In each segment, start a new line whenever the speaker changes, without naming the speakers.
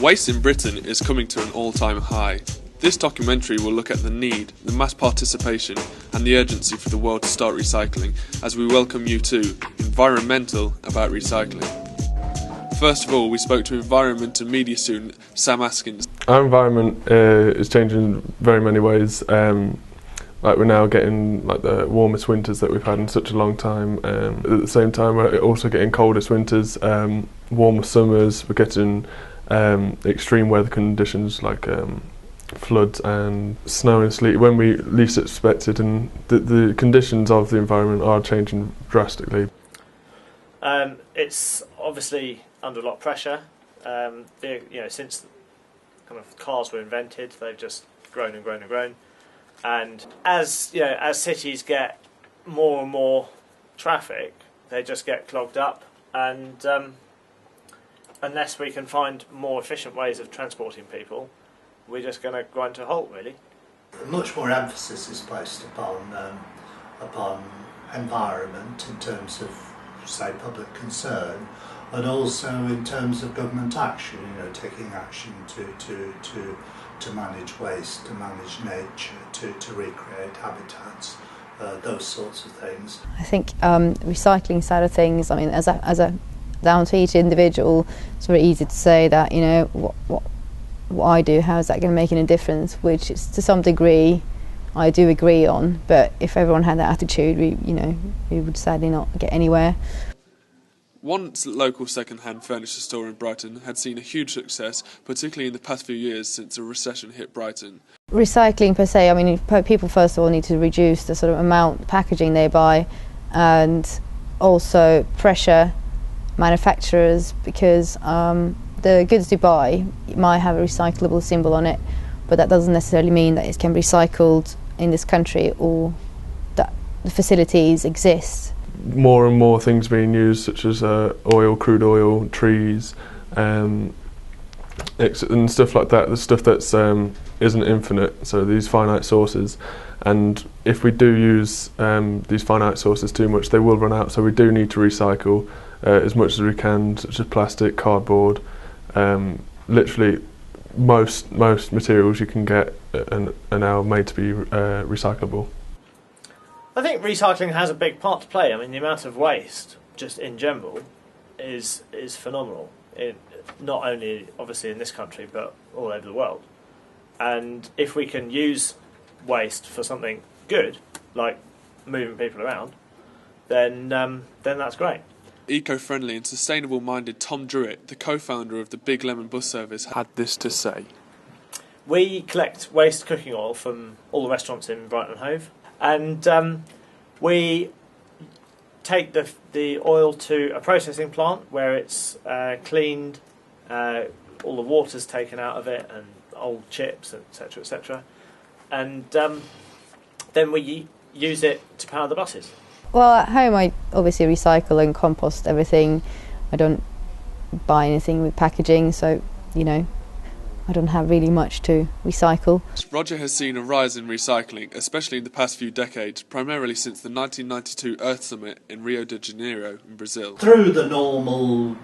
Waste in Britain is coming to an all-time high. This documentary will look at the need, the mass participation and the urgency for the world to start recycling as we welcome you to Environ MENTAL about recycling. First of all, we spoke to environment and media student Sam Askins.
Our environment is changing in very many ways. Like we're now getting like the warmest winters that we've had in such a long time. At the same time, we're also getting coldest winters, warmer summers. We're getting extreme weather conditions like floods and snow and sleet when we least expected, and the conditions of the environment are changing drastically.
It's obviously under a lot of pressure. Since kind of cars were invented, they've just grown and grown and grown. And as cities get more and more traffic, they just get clogged up. And unless we can find more efficient ways of transporting people, we're just going to grind to a halt, really.
Much more emphasis is placed upon environment in terms of, say, public concern, and also in terms of government action. Taking action to manage waste, to manage nature, to recreate habitats, those sorts of things.
I think recycling side of things. I mean, as a down to each individual, it's very easy to say that what I do, how is that going to make any difference? Which is, to some degree, I do agree on. But if everyone had that attitude, we would sadly not get anywhere.
One local second-hand furniture store in Brighton had seen a huge success, particularly in the past few years since a recession hit Brighton.
Recycling per se, I mean, people first of all need to reduce the sort of amount of packaging they buy, and also pressure manufacturers, because the goods you buy might have a recyclable symbol on it, but that doesn't necessarily mean that it can be recycled in this country or that the facilities exist.
More and more things being used, such as oil, crude oil, trees, and stuff like that. The stuff that's isn't infinite, so these finite sources. And if we do use these finite sources too much, they will run out. So we do need to recycle as much as we can, such as plastic, cardboard. Literally, most materials you can get are now made to be recyclable.
I think recycling has a big part to play. I mean, the amount of waste, just in general, is phenomenal. Not only, obviously, in this country, but all over the world. And if we can use waste for something good, like moving people around, then that's great.
Eco-friendly and sustainable-minded Tom Druitt, the co-founder of the Big Lemon bus service, had this to say.
We collect waste cooking oil from all the restaurants in Brighton and Hove, and we take the oil to a processing plant where it's cleaned, all the water's taken out of it, and old chips, etc., etc., and then we use it to power the buses.
Well, at home I obviously recycle and compost everything. I don't buy anything with packaging, so I don't have really much to recycle.
Roger has seen a rise in recycling, especially in the past few decades, primarily since the 1992 Earth Summit in Rio de Janeiro in Brazil.
Through the normal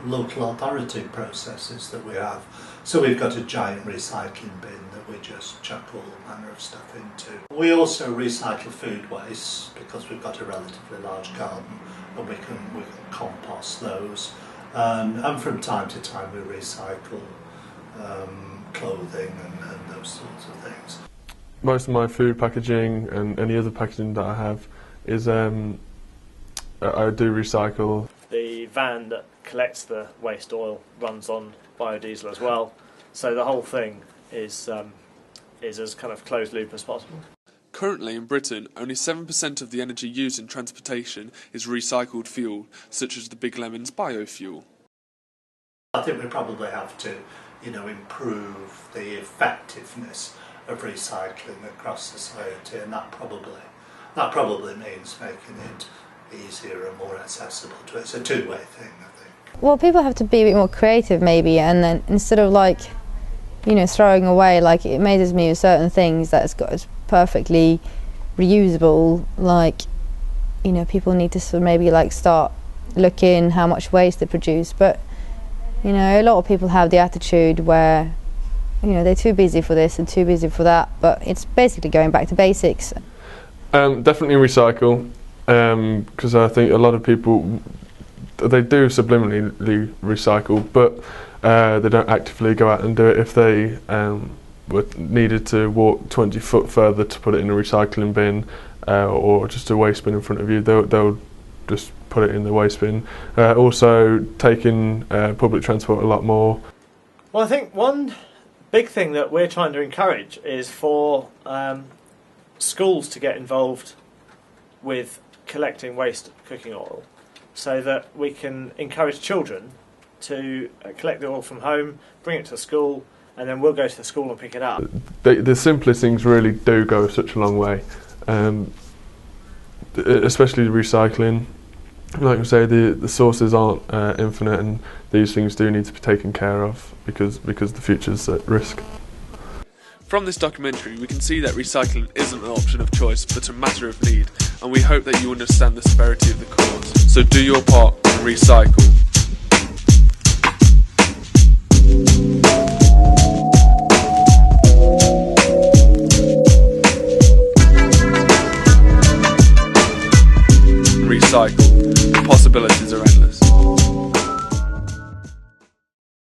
local authority processes that we have. So we've got a giant recycling bin that we just chuck all manner of stuff into. We also recycle food waste because we've got a relatively large garden, and we can compost those. And from time to time we recycle clothing and those sorts of things.
Most of my food packaging and any other packaging that I have is I do recycle.
The van that collects the waste oil runs on biodiesel as well, so the whole thing is as kind of closed loop as possible.
Currently in Britain, only 7% of the energy used in transportation is recycled fuel, such as the Big Lemon's biofuel.
I think we probably have to, improve the effectiveness of recycling across society, and that probably means making it easier and more accessible to it. It's a two-way thing, I think.
Well, people have to be a bit more creative maybe, and then instead of throwing away, it amazes me with certain things that it's perfectly reusable, people need to sort of maybe start looking how much waste they produce, but You know, a lot of people have the attitude where, you know, they're too busy for this and too busy for that, but it's basically going back to basics.
Definitely recycle, because I think a lot of people, they do subliminally recycle, but they don't actively go out and do it. If they were needed to walk 20 foot further to put it in a recycling bin, or just a waste bin in front of you, they'll just put it in the waste bin. Also taking public transport a lot more.
Well, I think one big thing that we're trying to encourage is for schools to get involved with collecting waste cooking oil, so that we can encourage children to collect the oil from home, bring it to school, and then we'll go to the school and pick it up.
The simplest things really do go such a long way, especially the recycling. Like I say, the sources aren't infinite, and these things do need to be taken care of because the future's at risk.
From this documentary, we can see that recycling isn't an option of choice, but a matter of need, and we hope that you understand the severity of the cause. So do your part and recycle. Recycle. The possibilities are endless.